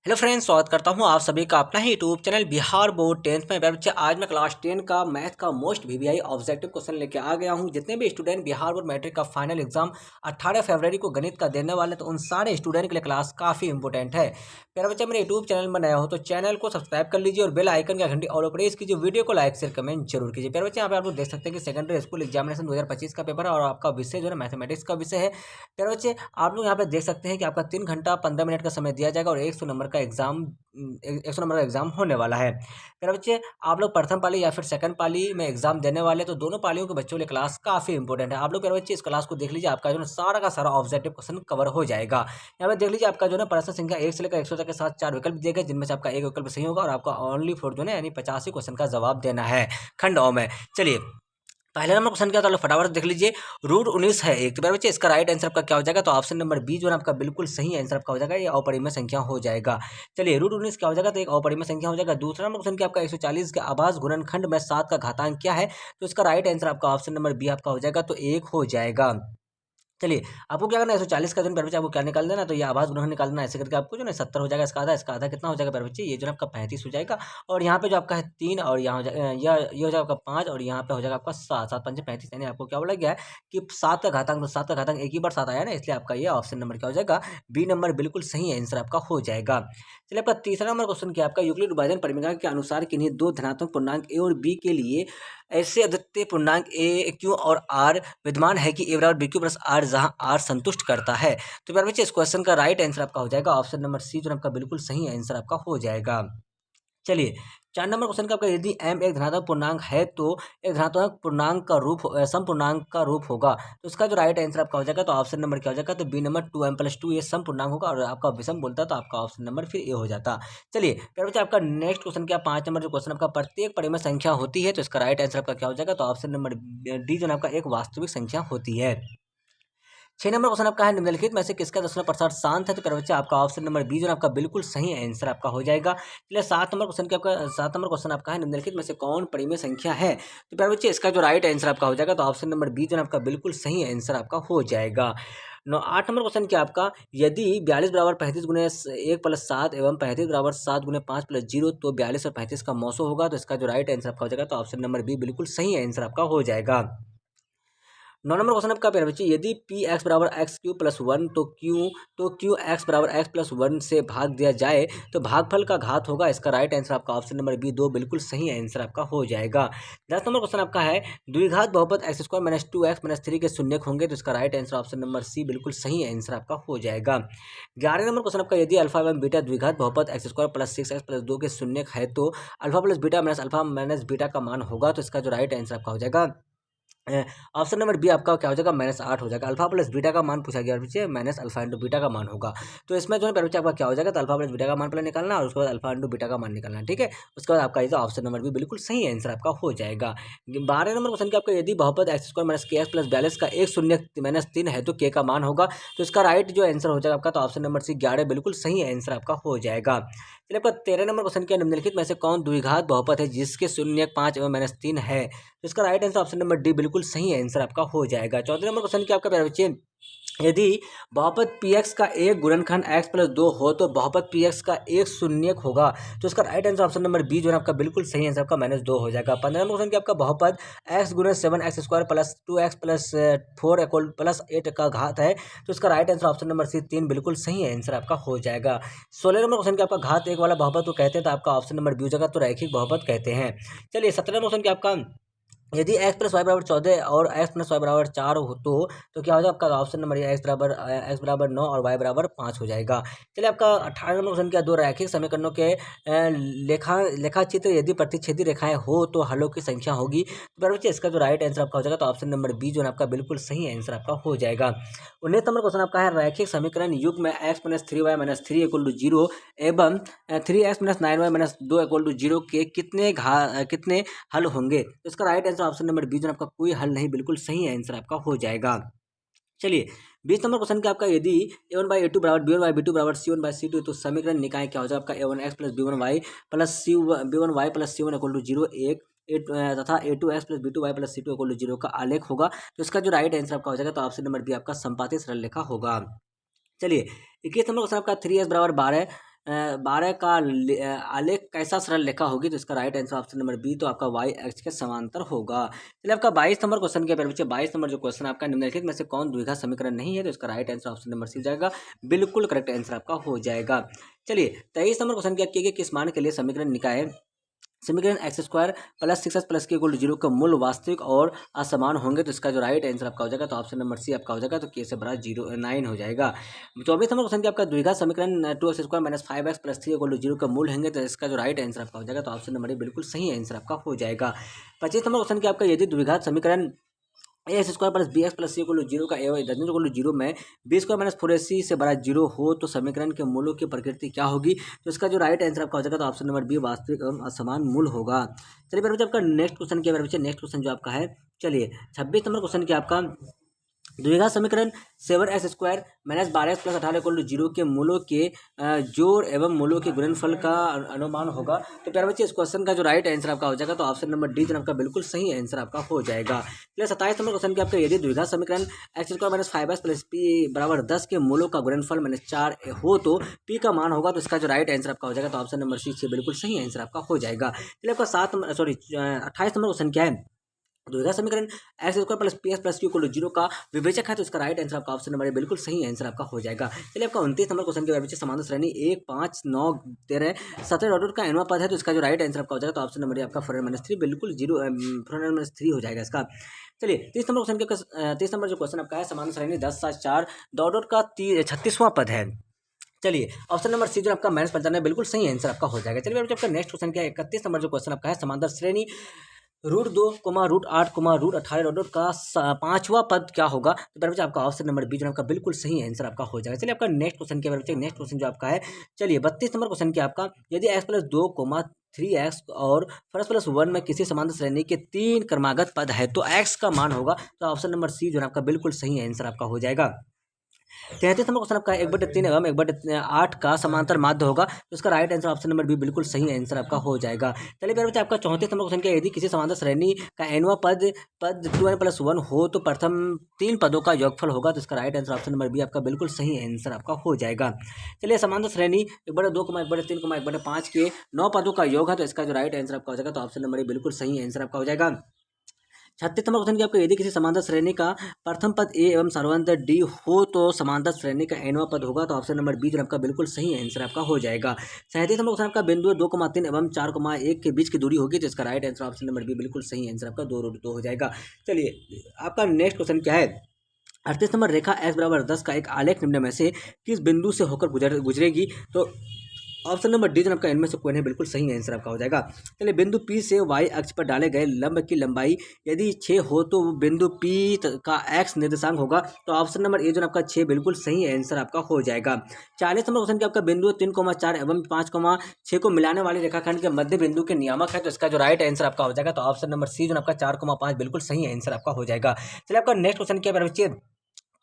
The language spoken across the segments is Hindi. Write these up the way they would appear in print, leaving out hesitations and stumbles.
हेलो फ्रेंड्स, स्वागत करता हूं आप सभी का अपना ही YouTube channel Bihar board 10th में। बच्चे आज मैं क्लास 10 का मैथ का मोस्ट वीवीआई ऑब्जेक्टिव क्वेश्चन लेके आ गया हूं। जितने भी स्टूडेंट बिहार बोर्ड मैट्रिक का फाइनल एग्जाम 18 फरवरी को गणित का देने वाले, तो उन सारे स्टूडेंट के लिए क्लास काफ़ी इंपॉर्टेंट है। प्यारे बच्चे, मेरे यूट्यूब चैनल में नया हो तो चैनल को सब्सक्राइब कर लीजिए और बेल आइकन का घंटी ऑल प्रेस कीजिए। वीडियो को लाइक शेयर कमेंट जरूर कीजिए। प्यारे बच्चे, यहाँ पे आप लोग देख सकते हैं कि सेकेंडरी स्कूल एग्जामिनेशन 2025 का पेपर है और आपका विषय जो है मैथमेटिक्स का विषय है। प्यारे बच्चे, आप लोग यहाँ पे देख सकते हैं कि आपका 3 घंटा 15 मिनट का समय दिया जाएगा और 100 नंबर का एग्जाम 100 नंबर का एग्जाम होने वाला है। प्यारे बच्चे, आप लोग प्रथम पाली या फिर सेकंड पाली में एग्जाम देने वाले, तो दोनों पालियों के बच्चों के लिए क्लास काफी इंपॉर्टेंट है। आप लोग प्यारे बच्चे इस क्लास को देख लीजिए, आपका जो है सारा का सारा ऑब्जेक्टिव क्वेश्चन कवर हो जाएगा। यहाँ पे देख लीजिए, आपका जो है प्रश्न संख्या 1 से लेकर 100 तक के साथ 4 विकल्प दिए गए, जिनमें से आपका एक विकल्प सही होगा और आपका ओनली फॉर जो है यानी 85 क्वेश्चन का जवाब देना है खंड अ में। चलिए, पहले नंबर क्वेश्चन क्या था, फटाफट देख लीजिए। रूट 19 है एक, तो मेरे बच्चे इसका राइट आंसर आपका क्या हो जाएगा, तो ऑप्शन नंबर बी जो है आपका बिल्कुल सही आंसर आपका हो जाएगा। ये अपरिमेय संख्या हो जाएगा। चलिए, रूट 19 क्या हो जाएगा, तो एक अपरिमेय संख्या हो जाएगा। दूसरा नंबर क्वेश्चन क्या आपका 140 के आभास गुणनखंड में 7 का घातांक क्या है, तो इसका राइट आंसर आपका ऑप्शन नंबर बी आपका हो जाएगा, तो 1 हो जाएगा। चलिए, आपको क्या करना है, 140 का जो है आपको क्या निकाल देना, तो ये आभास गुणन निकाल देना। ऐसे करके आपको जो है 70 हो जाएगा। इसका आधा कितना हो जाएगा प्यारे बच्चे, ये जो है आपका 35 हो जाएगा। और यहाँ पे जो आपका है 3 और यहाँ ये हो जाएगा आपका 5 और यहाँ पे हो जाएगा आपका 7, 7 5 35, यानी आपको क्या बोला गया है कि 7 का घातांक, तो 7 का घातांक एक ही बार 7 आया ना, इसलिए आपका ये ऑप्शन नंबर क्या हो जाएगा, बी नंबर बिल्कुल सही आंसर आपका हो जाएगा। चलिए, आपका तीसरा नंबर क्वेश्चन क्या आपका, यूक्लिड विभाजन परिमेय के अनुसार किन्हीं दो धनात्मक पूर्णांक ए और बी के लिए ऐसे अद्वितीय पूर्णांक ए क्यू और आर विद्यमान है कि ए बराबर बी क्यू प्लस आर, जहाँ आर संतुष्ट करता है। तो प्यारे बच्चे, इस क्वेश्चन का राइट आंसर आपका हो जाएगा ऑप्शन नंबर सी, जो आपका बिल्कुल सही आंसर आपका हो जाएगा। चलिए, 4 नंबर क्वेश्चन का आपका, यदि m एक धनात्मक पूर्णांक है तो एक धनात्मक पूर्णांक का रूप सम पूर्णांक का रूप होगा, तो इसका जो राइट आंसर आपका हो जाएगा, तो ऑप्शन नंबर क्या हो जाएगा, तो बी नंबर 2m+2 ये सम पूर्णांक होगा और आपका विषम बोलता तो आपका ऑप्शन नंबर फिर ए हो जाता। चलिए, फिर बच्चे आपका नेक्स्ट क्वेश्चन क्या, 5 नंबर जो क्वेश्चन आपका, प्रत्येक परिमेय संख्या होती है, तो इसका राइट आंसर आपका क्या हो जाएगा, तो ऑप्शन नंबर डी जो आपका एक वास्तविक संख्या होती है। 6 नंबर क्वेश्चन आपका है, निम्नलिखित में से किसका दशमलव प्रसार शांत है, तो प्यारे बच्चे आपका ऑप्शन नंबर बी जो आपका बिल्कुल सही आंसर आपका हो जाएगा। चलिए, 7 नंबर क्वेश्चन आपका है, निम्नलिखित में से कौन परिमेय संख्या है, तो प्यारे बच्चे इसका जो राइट आंसर आपका हो जाएगा, तो ऑप्शन नंबर बी जो आपका बिल्कुल सही आंसर आपका हो जाएगा। 8 नंबर क्वेश्चन क्या आपका, यदि 42 बराबर 35 गुने 1 प्लस 7 एवं 35 बराबर 7 गुने 5 प्लस 0, तो 42 और 35 का मौसो होगा, तो इसका जो राइट आंसर आपका हो जाएगा, तो ऑप्शन नंबर बी बिल्कुल सही आंसर आपका हो जाएगा। 9 नंबर क्वेश्चन आपका प्यारे बच्चे, यदि पी एक्स बराबर एक्स क्यू प्लस 1 तो क्यू एक्स बराबर एक्स प्लस 1 से भाग दिया जाए तो भागफल का घात होगा, इसका राइट आंसर आपका ऑप्शन नंबर बी 2 बिल्कुल सही आंसर आपका हो जाएगा। 10 नंबर क्वेश्चन आपका है, द्विघात बहुपद x square minus 2x minus 3 के शून्यक होंगे, तो इसका right answer option number C बिल्कुल सही आंसर आपका हो जाएगा। 11 नंबर क्वेश्चन आपका, यदि अल्फा एवं बीटा द्विघात बहुपद x square plus 6x plus 2 के शून्यक है तो alpha plus beta minus alpha minus beta का मान होगा, तो इसका जो राइट आंसर आपका हो जाएगा, ऑप्शन नंबर बी आपका क्या हो जाएगा, -8 हो जाएगा। अल्फा प्लस बीटा का मान पूछा गया पीछे, माइनस अल्फा इंटू बीटा का मान होगा, तो इसमें जो है बच्चे आपका क्या हो जाएगा, तो अल्फा प्लस बीटा का मान पहले निकालना और उसके बाद अल्फा इंटू बीटा का मान निकालना, ठीक है। उसके बाद आपका ये ऑप्शन नंबर बी बिल्कुल सही आंसर आपका हो जाएगा। 12 नंबर क्वेश्चन का आपका, यदि बहुपद एक्स स्क्वायर माइनस के एक्स प्लस 42 का एक शून्य माइनस 3 है तो के का मान होगा, तो इसका राइट जो आंसर हो जाएगा आपका, तो ऑप्शन नंबर सी 11 बिल्कुल सही आंसर आपका हो जाएगा। चलिए, आपका 13 नंबर क्वेश्चन क्या, निम्नलिखित में से कौन द्विघात बहुपद है जिसके शून्य 5 एवं माइनस 3 है, तो इसका right answer option number D बिल्कुल सही आंसर आपका हो जाएगा। 14 नंबर क्वेश्चन क्या आपका प्यारे बच्चे, यदि बहुपद पी एक्स का एक गुणनखंड एक्स प्लस 2 हो तो बहुपद पी एक्स का एक शून्यक होगा, तो इसका right answer option number B जो है आपका बिल्कुल सही आंसर आपका -2 हो जाएगा। 15 नंबर क्वेश्चन क्या आपका, बहुपद एक्स गुणे 7x square plus 2x plus 4 equal plus 8 का घात है, तो इसका right answer option number C 3 बिल्कुल सही आंसर आपका हो जाएगा। 16 नंबर क्वेश्चन क्या आपका, घात एक वाला बहुपद को कहते हैं, तो आपका ऑप्शन नंबर बी हो जाएगा, तो रैखिक बहुपद कहते हैं। चलिए, 17 नंबर क्वेश्चन क्या आपका, यदि x प्लस वाई बराबर 14 और x प्लस वाई बराबर 4 हो तो क्या हो जाएगा आपका ऑप्शन नंबर ये x बराबर 9 और y बराबर 5 हो जाएगा। चलिए, आपका 18 नंबर क्वेश्चन क्या, दो रैखिक समीकरणों के लेखा चित्र यदि प्रतिच्छेदी रेखाएं हो तो हलों की संख्या होगी, तो बच्चे इसका जो राइट आंसर आपका हो जाएगा, तो ऑप्शन नंबर बी जो है आपका बिल्कुल सही आंसर आपका हो जाएगा। 19 नंबर क्वेश्चन आपका है, रैखिक समीकरण युग में x minus 3y minus 3 equal to 0 एवं 3x minus 9y minus 2 equal to 0 के कितने हल होंगे, तो इसका right answer option number B जो आपका कोई हल नहीं, बिल्कुल सही आंसर आपका हो जाएगा। चलिए, 20 नंबर क्वेश्चन क्या आपका, यदि a1/a2 बराबर b1/b2 बराबर c1/c2 तो समीकरण निकाय क्या हो जाएगा आपका, a1x plus b1y plus b1y plus c1 equal to 0 तथा a2x plus b2y plus c2 equal to 0 का आलेख होगा, तो इसका जो राइट आंसर आपका हो जाएगा, तो ऑप्शन नंबर बी आपका संपाती सरल रेखा होगा। चलिए, 21 नंबर क्वेश्चन आपका, 3x बराबर 12 12 का आलेख कैसा सरल रेखा होगी, तो इसका right answer option number B, तो आपका वाई एक्स के समांतर होगा। चलिए आपका 22 नंबर क्वेश्चन के बच्चे 22 नंबर जो क्वेश्चन आपका निम्नलिखित में से कौन द्विघात समीकरण नहीं है, तो इसका right answer option number C हो जाएगा, बिल्कुल करेक्ट आंसर आपका हो जाएगा। चलिए 23 नंबर क्वेश्चन क्या किए गए, किस मान के लिए समीकरण निकाय समीकरण x square plus 6x plus के इक्वल 0 का मूल वास्तविक और असमान होंगे, तो इसका जो राइट आंसर आपका हो जाएगा, तो ऑप्शन नंबर सी आपका हो जाएगा, तो के से बड़ा 9 हो जाएगा। 24 नंबर क्वेश्चन की आपका द्विघात समीकरण 2x square minus 5x plus 3 equal 0 का मूल होंगे, तो इसका जो राइट आंसर आपका हो जाएगा, तो ऑप्शन नंबर ए बिल्कुल सही आंसर आपका हो जाएगा। 25 नंबर क्वेश्चन की आपका यदि द्विघात समीकरण A X square plus B X plus C equal 0 का इक्वल 0 में बी स्क्वायर माइनस 4ac से बड़ा 0 हो, तो समीकरण के मूलों की प्रकृति क्या होगी, तो इसका जो राइट आंसर आपका हो जाएगा, तो ऑप्शन नंबर बी वास्तविक एवं असमान मूल होगा। चलिए मेरे बच्चे आपका नेक्स्ट क्वेश्चन क्या है, नेक्स्ट क्वेश्चन जो आपका है, चलिए 26 नंबर क्वेश्चन क्या आपका द्विघात समीकरण 7x square minus 12x plus 18 equal 0 के मूलों के जोड़ एवं मूलों के गुणनफल का अनुमान होगा, तो प्यारे बच्चे इस क्वेश्चन का जो राइट आंसर आपका हो जाएगा, तो ऑप्शन नंबर डी जो आपका बिल्कुल सही आंसर आपका हो जाएगा। चलिए 27 नंबर क्वेश्चन के आपका यदि द्विघात समीकरण x square minus 5x plus P बराबर 10 के मूलों का गुणनफल माइनस 4 हो, तो पी का मान होगा, तो इसका जो राइट आंसर आपका हो जाएगा, तो ऑप्शन नंबर सी से बिल्कुल सही आंसर आपका हो जाएगा। चलिए आपका 28 नंबर क्वेश्चन क्या है, द्विघात समीकरण x square plus P x plus Q equal 0 का विवेचक है, तो इसका राइट आंसर आपका ऑप्शन नंबर बिल्कुल सही आंसर आपका हो जाएगा। चलिए आपका 29 नंबर क्वेश्चन के बच्चे समांतर श्रेणी 1 5 9 13 17 डॉट का एनवा पद है, तो इसका जो राइट आंसर आपका हो जाएगा, तो ऑप्शन नंबर आपका 4-3 बिल्कुल 4-3 हो जाएगा इसका। चलिए 30 नंबर क्वेश्चन के 30 नंबर जो क्वेश्चन आपका है, समांतर श्रेणी 10 7 4 डॉट का 36वां पद है। चलिए ऑप्शन नंबर सी जो आपका -95 बिल्कुल सही आंसर आपका हो जाएगा। चलिए आपका नेक्स्ट क्वेश्चन क्या है, 31 नंबर जो क्वेश्चन आपका है, समांतर श्रेणी √2, √8, √18 डॉट का 5वां पद क्या होगा, तो मेरे बच्चे आपका ऑप्शन नंबर बी जो आपका बिल्कुल सही आंसर आपका हो जाएगा। चलिए आपका नेक्स्ट क्वेश्चन क्या है, नेक्स्ट क्वेश्चन जो आपका है, चलिए 32 नंबर क्वेश्चन क्या आपका, यदि x प्लस 2 3x और फर्स्ट प्लस 1 में किसी समांतर श्रेणी के 3 क्रमागत पद है, तो x का मान होगा, तो ऑप्शन नंबर सी जो आपका बिल्कुल सही आंसर आपका हो जाएगा। 33 नंबर क्वेश्चन आपका 1/3 एवं 1/8 का समांतर माध्य होगा, तो इसका right answer option number B बिल्कुल सही आंसर आपका हो जाएगा। चलिए प्यारे बच्चे आपका 34 नंबर क्वेश्चन क्या, यदि किसी समांतर श्रेणी का एनवा पद 2n+1 हो, तो प्रथम 3 पदों का योगफल होगा, तो इसका right answer option number B आपका बिल्कुल सही आंसर आपका हो जाएगा। चलिए समांतर श्रेणी 1/2, 1/3, 1/5 के 9 पदों का योग है, तो इसका जो राइट आंसर आपका हो जाएगा, तो ऑप्शन नंबर ए बिल्कुल सही आंसर आपका हो जाएगा। 36 नंबर क्वेश्चन की आपको यदि किसी समांतर श्रेणी का प्रथम पद ए एवं सर्वांतर डी हो, तो समांतर श्रेणी का एनवा पद होगा, तो ऑप्शन नंबर बी जो आपका बिल्कुल सही आंसर आपका हो जाएगा। 37 नंबर क्वेश्चन आपका बिंदु 2,3 एवं 4,1 के बीच की दूरी होगी, तो इसका right answer option number B बिल्कुल सही आंसर आपका 2 हो जाएगा। चलिए आपका नेक्स्ट क्वेश्चन क्या है, 38 नंबर रेखा x बराबर 10 का एक आलेख निम्न में से किस बिंदु से होकर गुजरेगी, तो ऑप्शन नंबर डी जो आपका इनमें से कोई नहीं बिल्कुल सही आंसर आपका हो जाएगा। चलिए बिंदु P से y अक्ष पर डाले गए लंब की लंबाई यदि 6 हो, तो बिंदु P का x निर्देशांक होगा, तो ऑप्शन नंबर ए जो आपका 6 बिल्कुल सही आंसर आपका हो जाएगा। 40 नंबर क्वेश्चन के आपका बिंदु 3,4 एवं 5,6 को मिलाने वाले रेखाखंड के मध्य बिंदु के नियामक है, तो इसका जो राइट आंसर आपका हो जाएगा, तो ऑप्शन नंबर सी जो आपका 4,5 बिल्कुल सही आंसर आपका हो जाएगा। चलिए आपका नेक्स्ट क्वेश्चन क्या है बच्चे,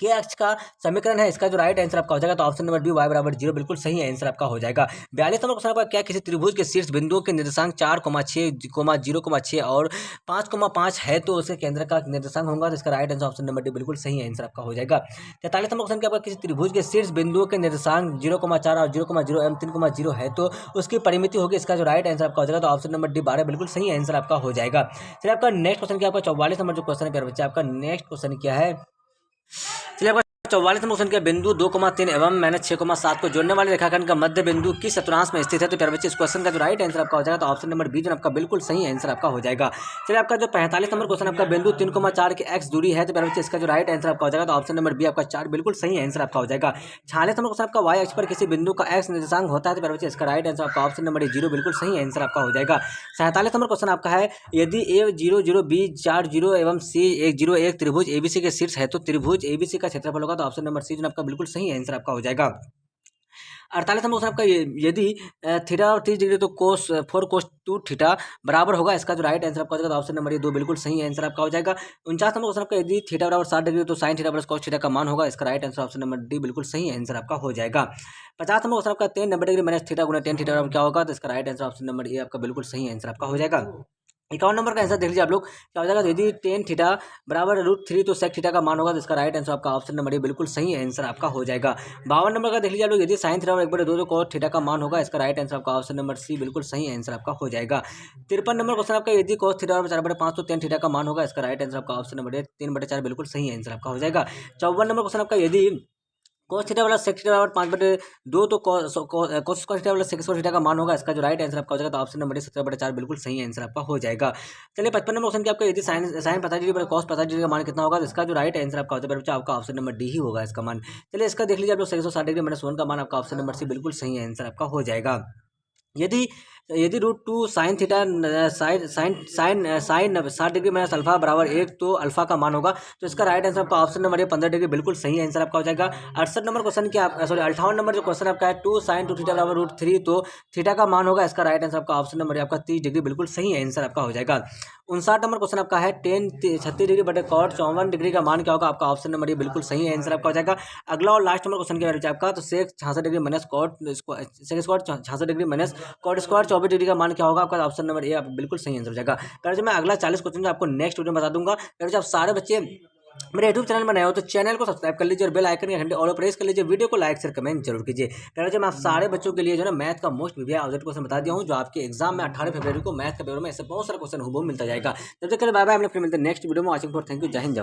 के एक्स का समीकरण है, इसका जो राइट आंसर आपका हो जाएगा, तो ऑप्शन नंबर बी y बराबर 0 बिल्कुल सही आंसर आपका हो जाएगा। 42 नंबर क्वेश्चन आपका क्या किसी त्रिभुज के शीर्ष बिंदुओं के निर्देशांक 4,6, 0,6 और 5,5 है, तो उसके केंद्र का निर्देशांक होगा, तो इसका right answer option number D बिल्कुल सही आंसर आपका हो जाएगा। 43 नंबर क्वेश्चन क्या आपका किसी त्रिभुज के शीर्ष बिंदुओं के निर्देशांक 0,4 और 0,0 एवं 3,0 है, तो उसकी परिमिति होगी, इसका जो राइट आंसर आपका हो जाएगा, तो ऑप्शन नंबर डी 12 बिल्कुल सही आंसर आपका हो जाएगा। चलिए आपका नेक्स्ट क्वेश्चन क्या आपका 44 नंबर जो क्वेश्चन है प्यारे बच्चे, आपका नेक्स्ट क्वेश्चन क्या है, चलिए आपका 44 नंबर क्वेश्चन के बिंदु 2,3 एवं -6,7 को जोड़ने वाले रेखाखंड का मध्य बिंदु किस चतुर्थांश में स्थित है, तो प्यारे बच्चे इस क्वेश्चन का जो राइट आंसर आपका हो जाएगा, तो ऑप्शन नंबर बी जो आपका बिल्कुल सही आंसर आपका हो जाएगा। चलिए आपका जो 45 नंबर क्वेश्चन आपका बिंदु 3,4 के x दूरी है, तो प्यारे बच्चे इसका जो राइट आंसर आपका हो जाएगा, तो ऑप्शन नंबर बी आपका 4 बिल्कुल सही आंसर आपका हो जाएगा। 46 नंबर क्वेश्चन आपका y अक्ष पर किसी बिंदु का x निर्देशांक होता है, तो प्यारे बच्चे इसका राइट आंसर आपका ऑप्शन नंबर 0 बिल्कुल सही आंसर आपका हो जाएगा। 47 नंबर क्वेश्चन आपका है, यदि a00 b40 एवं c101 त्रिभुज ABC के शीर्ष है, तो त्रिभुज ABC का क्षेत्रफल होगा, तो ऑप्शन नंबर सी जो आपका बिल्कुल सही आंसर आपका हो जाएगा। 48 नंबर क्वेश्चन आपका यदि थीटा और 30 डिग्री, तो फोर कोस 2 थीटा बराबर होगा, इसका जो राइट आंसर आपका हो जाएगा, तो ऑप्शन नंबर 2 बिल्कुल सही आंसर आपका हो जाएगा। 49 नंबर क्वेश्चन आपका यदि थीटा बराबर 60 डिग्री, तो sine theta plus cos theta का मान होगा, इसका right answer option number D बिल्कुल सही आंसर आपका हो जाएगा। 50 नंबर क्वेश्चन आपका 10 90 डिग्री माइनस थीटा गुना 10 थीटा क्या होगा, तो इसका right answer option number A आपका बिल्कुल सही आंसर आपका हो जाएगा। 51 नंबर का आंसर देख लीजिए आप लोग, क्या हो जाएगा, यदि टेन थीटा बराबर √3 तो सेक थीटा का मान होगा, तो इसका राइट आंसर आपका ऑप्शन नंबर ए बिल्कुल सही आंसर आपका हो जाएगा। 52 नंबर का देख लीजिए आप लोग, यदि साइन थीटा 1/2 तो कॉस थीटा का मान होगा, इसका राइट आंसर आपका ऑप्शन नंबर सी बिल्कुल सही आंसर आपका हो जाएगा। 53 नंबर क्वेश्चन आपका, यदि cos थीटा 4/5 तो tan थीटा का मान होगा, इसका राइट आंसर आपका ऑप्शन नंबर ए 3/4 बिल्कुल सही आंसर आपका हो जाएगा। 54 नंबर क्वेश्चन आपका, यदि cos थीटा वाला sec थीटा बराबर 5/2 तो cos स्क्वायर थीटा वाला sec स्क्वायर थीटा का मान होगा, इसका जो राइट आंसर आपका हो जाएगा, तो ऑप्शन नंबर 17/4 बिल्कुल सही आंसर आपका हो जाएगा। चलिए 55 नंबर क्वेश्चन की आपका, यदि साइन 50 cos 50 का मान कितना होगा, तो इसका जो राइट आंसर आपका हो जाएगा बच्चा, आपका ऑप्शन नंबर डी ही होगा इसका मान। चलिए इसका देख लीजिए आप लोग, 160 - 1 का मान आपका ऑप्शन नंबर सी बिल्कुल सही आंसर आपका हो जाएगा। यदि यदि √2 sine theta sine sine sine sine 60 degree - alpha बराबर 1 तो अल्फा का मान होगा, तो इसका राइट आंसर आपका ऑप्शन नंबर 15 डिग्री बिल्कुल सही आंसर आपका हो जाएगा। 68 नंबर क्वेश्चन क्या, सॉरी 58 नंबर जो क्वेश्चन आपका है, 2 sin 2 थीटा बराबर √3 तो थीटा का मान होगा, इसका राइट आंसर आपका ऑप्शन नंबर आपका 30 डिग्री बिल्कुल सही आंसर आपका हो जाएगा। 59 नंबर क्वेश्चन आपका है, टेन 36 डिग्री बटे cot 54 डिग्री का मान क्या होगा, आपका ऑप्शन नंबर ये बिल्कुल सही आंसर आपका हो जाएगा। अगला और लास्ट नंबर क्वेश्चन क्या है आपका, तो sec 66 degree minus cot sec square 66 degree minus cot square 24 degree का मान क्या होगा, आपका ऑप्शन नंबर ए आप बिल्कुल सही आंसर हो जाएगा। फिर मैं अगला 40 क्वेश्चन आपको नेक्स्ट वीडियो में बता दूंगा। फिर आप सारे बच्चे मेरे यूट्यूब चैनल में नए हो तो चैनल को सब्सक्राइब कर लीजिए और बेल आइकन के घंटे ऑल प्रेस कर लीजिए, वीडियो को लाइक शेयर कमेंट जरूर कीजिए। फिर मैं आप सारे बच्चों के लिए जो है ना मैथ का मोस्ट वीवीआई ऑब्जेक्ट क्वेश्चन बता दिया हूँ, जो आपके एग्जाम में 18 फरवरी को मैथ के पेपर में ऐसे बहुत सारा क्वेश्चन हुबहू मिलता जाएगा। तब तक के लिए बाय बाय, हम लोग फिर मिलते हैं नेक्स्ट वीडियो में। वॉचिंग फॉर थैंक यू, जय हिंद।